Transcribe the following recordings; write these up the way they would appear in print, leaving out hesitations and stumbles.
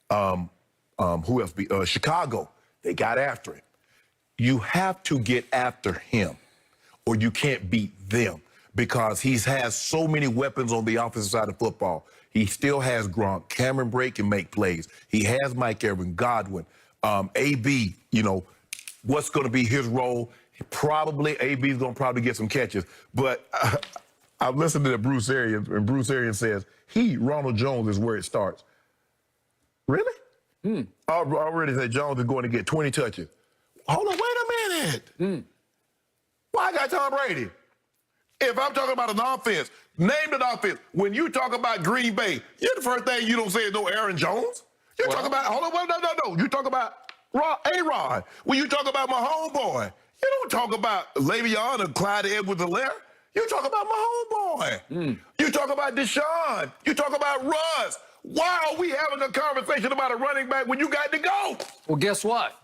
Who else? Chicago. They got after him. You have to get after him, or you can't beat them, because he has so many weapons on the offensive side of football. He still has Gronk. Cameron Brake can make plays. He has Mike Evans, Godwin, AB. You know, what's going to be his role? Probably AB is going to probably get some catches. But I've listened to Bruce Arians, and Bruce Arians says Ronald Jones is where it starts. Really? I already said Jones is going to get 20 touches. Hold on, wait a minute. Why I got Tom Brady? If I'm talking about an offense, name an offense. When you talk about Green Bay, the first thing you don't say is no Aaron Jones. You talk about, hold on, no. You talk about A-Rod. When you talk about my homeboy, you don't talk about Le'Veon or Clyde Edwards-Helaire. You talk about my homeboy. You talk about Deshaun. You talk about Russ. Why are we having a conversation about a running back when you got to go? Well, guess what?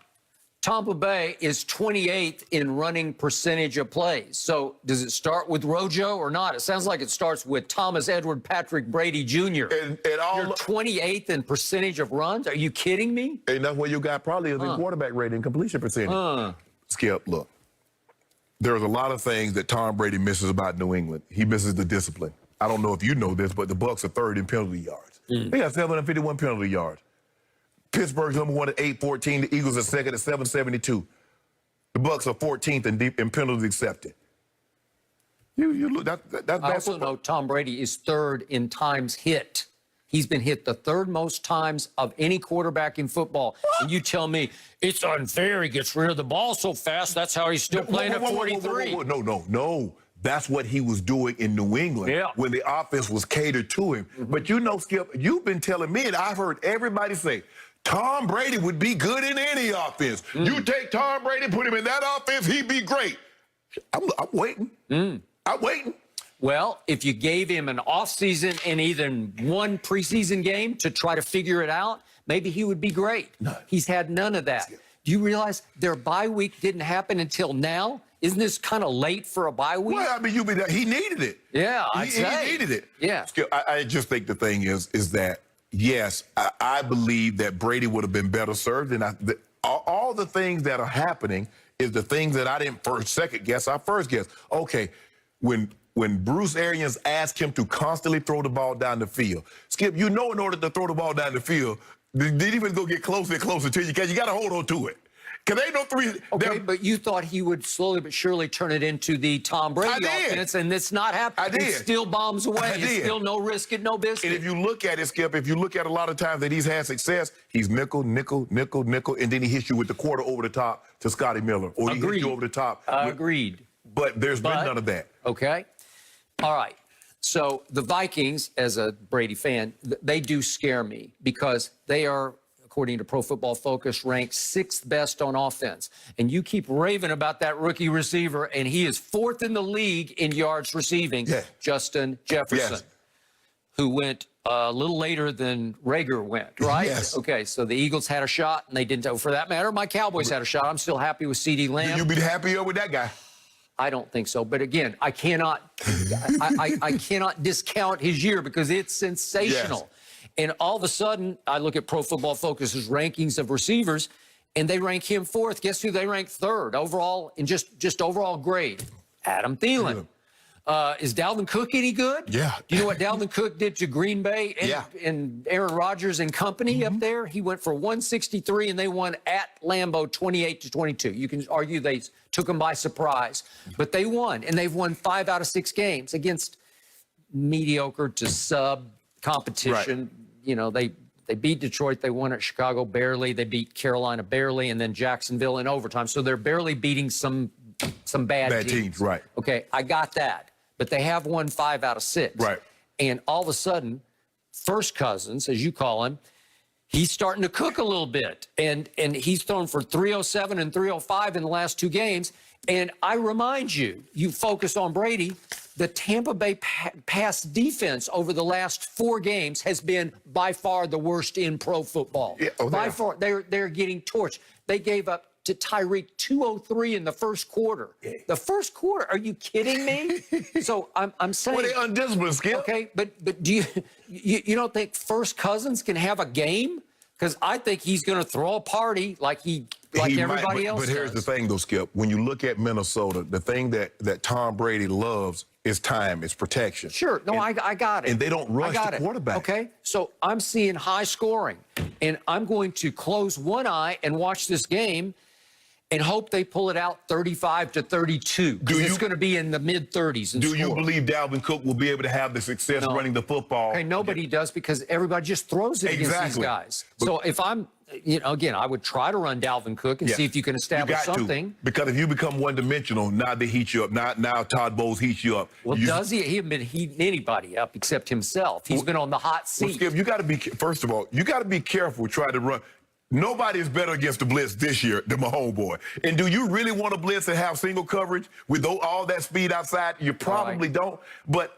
Tampa Bay is 28th in running percentage of plays. So does it start with Rojo or not? It sounds like it starts with Thomas Edward Patrick Brady Jr. You're 28th in percentage of runs? Are you kidding me? And that's where you got probably the quarterback rating, completion percentage. Skip, look, there's a lot of things that Tom Brady misses about New England. He misses the discipline. I don't know if you know this, but the Bucs are third in penalty yards. They got 751 penalty yards. Pittsburgh's number one at 814. The Eagles are second at 772. The Bucs are 14th in penalties accepted. You look, that's I also know Tom Brady is third in times hit. He's been hit the third most times of any quarterback in football. What? And you tell me it's unfair. He gets rid of the ball so fast. That's how he's still playing at 43. No. That's what he was doing in New England when the offense was catered to him. But you know, Skip, you've been telling me, and I've heard everybody say, Tom Brady would be good in any offense. You take Tom Brady, put him in that offense, he'd be great. I'm waiting. I'm waiting. Well, if you gave him an offseason and even one preseason game to try to figure it out, maybe he would be great. No. He's had none of that. Do you realize their bye week didn't happen until now? Isn't this kind of late for a bye week? Well, I mean, he needed it. Yeah, he needed it. Yeah. Skip, I just think the thing is that, yes, I believe that Brady would have been better served. And all the things that are happening is the things that I didn't second guess. I first guessed. Okay, when Bruce Arians asked him to constantly throw the ball down the field, Skip, you know, in order to throw the ball down the field, they didn't even go get closer and closer to you, because you got to hold on to it. Because they know three. Okay, but you thought he would slowly but surely turn it into the Tom Brady offense, and it's not happening. It still bombs away. It's still no risk and no biscuit. And if you look at it, Skip, if you look at a lot of times that he's had success, he's nickel, nickel, nickel, nickel, and then he hits you with the quarter over the top to Scotty Miller, or he hits you over the top. Agreed. But there's been none of that. Okay. All right. So the Vikings, as a Brady fan, they do scare me, because they are, according to Pro Football Focus, ranked 6th best on offense. And you keep raving about that rookie receiver, and he is 4th in the league in yards receiving, Justin Jefferson, who went a little later than Rager went, right? Yes. Okay, so the Eagles had a shot, and they didn't. For that matter, my Cowboys had a shot. I'm still happy with CeeDee Lamb. You'd be happier with that guy. I don't think so. But again, I cannot I cannot discount his year, because it's sensational. And all of a sudden, I look at Pro Football Focus's rankings of receivers, and they rank him 4th. Guess who they rank 3rd overall in just overall grade? Adam Thielen. Is Dalvin Cook any good? Yeah. Do you know what Dalvin Cook did to Green Bay and Aaron Rodgers and company up there? He went for 163, and they won at Lambeau 28-22. You can argue they took them by surprise, but they won, and they've won 5 out of 6 games against mediocre to sub competition. You know, they beat Detroit. They won at Chicago barely. They beat Carolina barely, and then Jacksonville in overtime. So they're barely beating some bad teams. Right. Okay, I got that. But they have won 5 out of 6. Right. And all of a sudden, First Cousins, as you call him, he's starting to cook a little bit. And he's thrown for 307 and 305 in the last 2 games. And I remind you, you focus on Brady, the Tampa Bay pass defense over the last 4 games has been by far the worst in pro football. By far, they're getting torched. They gave up to Tyreek 203 in the first quarter. The first quarter? Are you kidding me? So I'm saying. Well, they undisciplined, Skip. Okay, but do you don't think First Cousins can have a game? because I think he's going to throw a party like everybody else But here's does. the thing, though, Skip. When you look at Minnesota, the thing that Tom Brady loves is time, is protection. Sure. No, I got it. And they don't rush the quarterback. Okay. So I'm seeing high scoring, and I'm going to close one eye and watch this game and hope they pull it out 35-32. Because it's going to be in the mid-30s. Do you believe Dalvin Cook will be able to have the success running the football? Okay, nobody does, because everybody just throws it against these guys. So if I'm, again, I would try to run Dalvin Cook and see if you can establish something. Because if you become one-dimensional, now they heat you up. Now Todd Bowles heats you up. Well, does he? He hasn't been heating anybody up except himself. He's been on the hot seat. Well, Skip, you got to be, first of all, you got to be careful trying to run. Nobody is better against the blitz this year than my homeboy. And do you really want to blitz and have single coverage with all that speed outside? You probably don't. But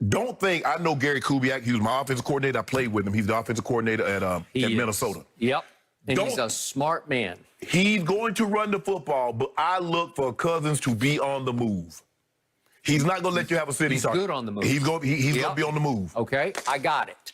don't think, I know Gary Kubiak. He was my offensive coordinator. I played with him. He's the offensive coordinator at Minnesota. Yep. And he's a smart man. He's going to run the football, but I look for Cousins to be on the move. He's not going to let you have a sitting target. He's good on the move. He's going to be on the move. Okay, I got it.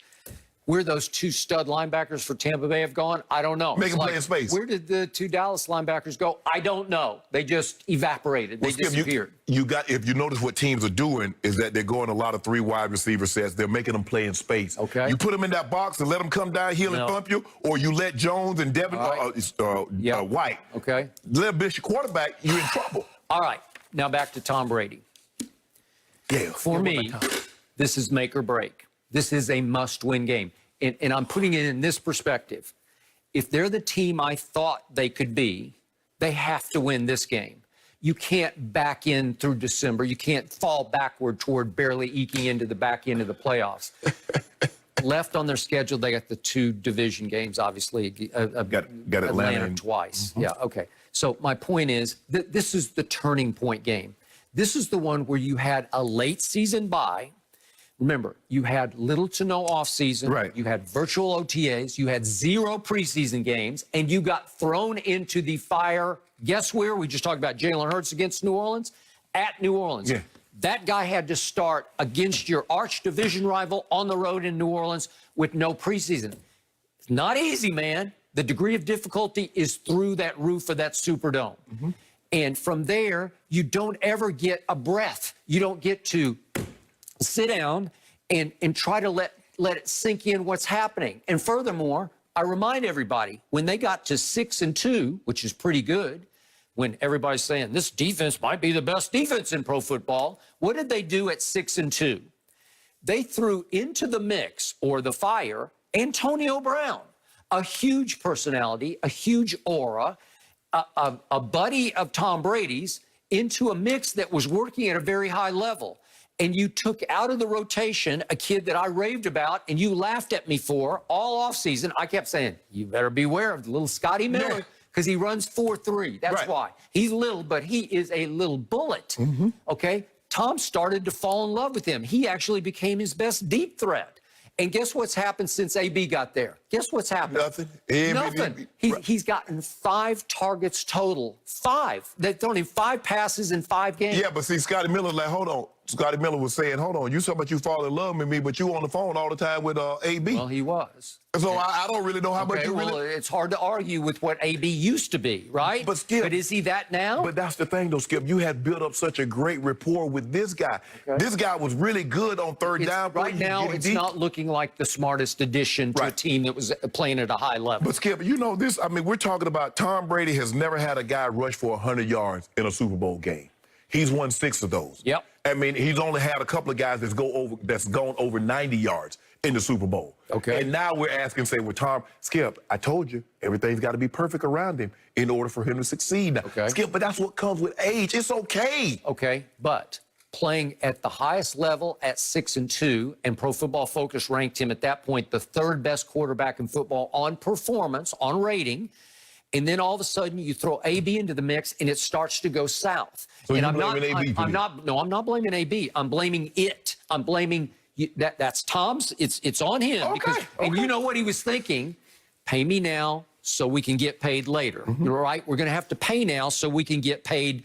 Where those two stud linebackers for Tampa Bay have gone, I don't know. Make them play in space. Where did the two Dallas linebackers go? I don't know. They just evaporated. They disappeared. If you notice what teams are doing is that they're going a lot of 3 wide receiver sets. They're making them play in space. Okay. You put them in that box and let them come downhill and thump you, or you let Jones and Devin White. Okay. Let them miss your quarterback, you're in trouble. All right. Now back to Tom Brady. Yeah. For me, this is make or break. This is a must-win game. And I'm putting it in this perspective. If they're the team I thought they could be, they have to win this game. You can't back in through December. You can't fall backward toward barely eking into the back end of the playoffs. Left on their schedule, they got the 2 division games, obviously. Got Atlanta twice. Yeah, okay. So my point is, this is the turning point game. This is the one where you had a late season bye. Remember, you had little to no offseason. Right. You had virtual OTAs. You had 0 preseason games, and you got thrown into the fire. Guess where? We just talked about Jalen Hurts against New Orleans. At New Orleans. Yeah. That guy had to start against your arch division rival on the road in New Orleans with no preseason. It's not easy, man. The degree of difficulty is through that roof of that Superdome. Mm-hmm. And from there, you don't ever get a breath. You don't get to sit down and try to let it sink in what's happening. And furthermore, I remind everybody, when they got to 6-2, which is pretty good, when everybody's saying this defense might be the best defense in pro football, what did they do at 6-2? They threw into the mix, or the fire, Antonio Brown, a huge personality, a huge aura, a buddy of Tom Brady's, into a mix that was working at a very high level. And you took out of the rotation a kid that I raved about and you laughed at me for all offseason. I kept saying, you better beware of the little Scotty Miller, because he runs 4.3. That's why. He's little, but he is a little bullet. Mm-hmm. Okay? Tom started to fall in love with him. He actually became his best deep threat. And guess what's happened since AB got there? Guess what's happened? Nothing. Nothing. He's gotten 5 targets total. 5. They've thrown him 5 passes in 5 games. Yeah, but see, Scotty Miller, like, hold on. Scotty Miller was saying, hold on, you talking about you fall in love with me, but you on the phone all the time with AB. Well, he was. So I don't really know how much you really... It's hard to argue with what AB used to be, right? But Skip... But is he that now? But that's the thing, though, Skip. You had built up such a great rapport with this guy. Okay. This guy was really good on third down. Right now, it's not looking like the smartest addition to a team that was playing at a high level. But, Skip, you know this, I mean, we're talking about Tom Brady has never had a guy rush for 100 yards in a Super Bowl game. He's won 6 of those. Yep. I mean, he's only had a couple of guys that's gone over 90 yards in the Super Bowl. Okay. And now we're asking, say, well, Tom, Skip, I told you, everything's got to be perfect around him in order for him to succeed. Okay. Skip, but that's what comes with age. It's okay. Okay, but playing at the highest level at 6-2, and Pro Football Focus ranked him at that point the 3rd best quarterback in football on performance, on rating. And then all of a sudden you throw AB into the mix and it starts to go south. So and you're blaming AB for No, I'm not blaming AB. I'm blaming it. I'm blaming that's Tom's. It's on him. Okay, And you know what he was thinking? Pay me now so we can get paid later. Mm-hmm. Right? We're going to have to pay now so we can get paid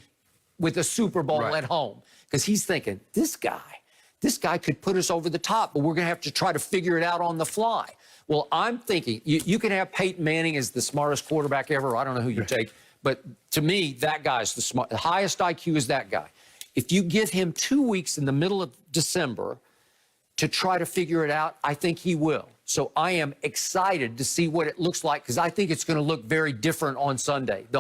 with a Super Bowl at home. Because he's thinking, this guy could put us over the top, but we're going to have to try to figure it out on the fly. Well, I'm thinking you can have Peyton Manning as the smartest quarterback ever. I don't know who you take, but to me, that guy's the highest IQ is that guy. If you give him 2 weeks in the middle of December to try to figure it out, I think he will. So I am excited to see what it looks like because I think it's going to look very different on Sunday. The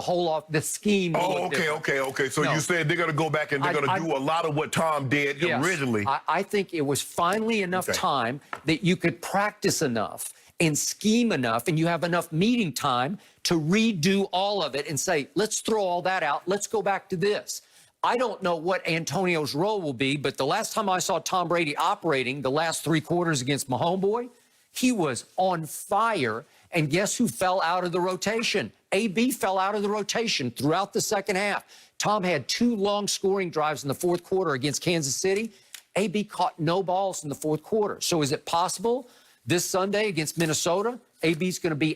scheme. Will look different. Okay. So you said they're going to go back and they're going to do a lot of what Tom did originally. I think it was finally enough time that you could practice enough and scheme enough, and you have enough meeting time to redo all of it and say, let's throw all that out. Let's go back to this. I don't know what Antonio's role will be, but the last time I saw Tom Brady operating the last 3 quarters against my homeboy, he was on fire. And guess who fell out of the rotation? AB fell out of the rotation throughout the second half. Tom had 2 long scoring drives in the 4th quarter against Kansas City. AB caught no balls in the 4th quarter. So is it possible this Sunday against Minnesota, AB's going to be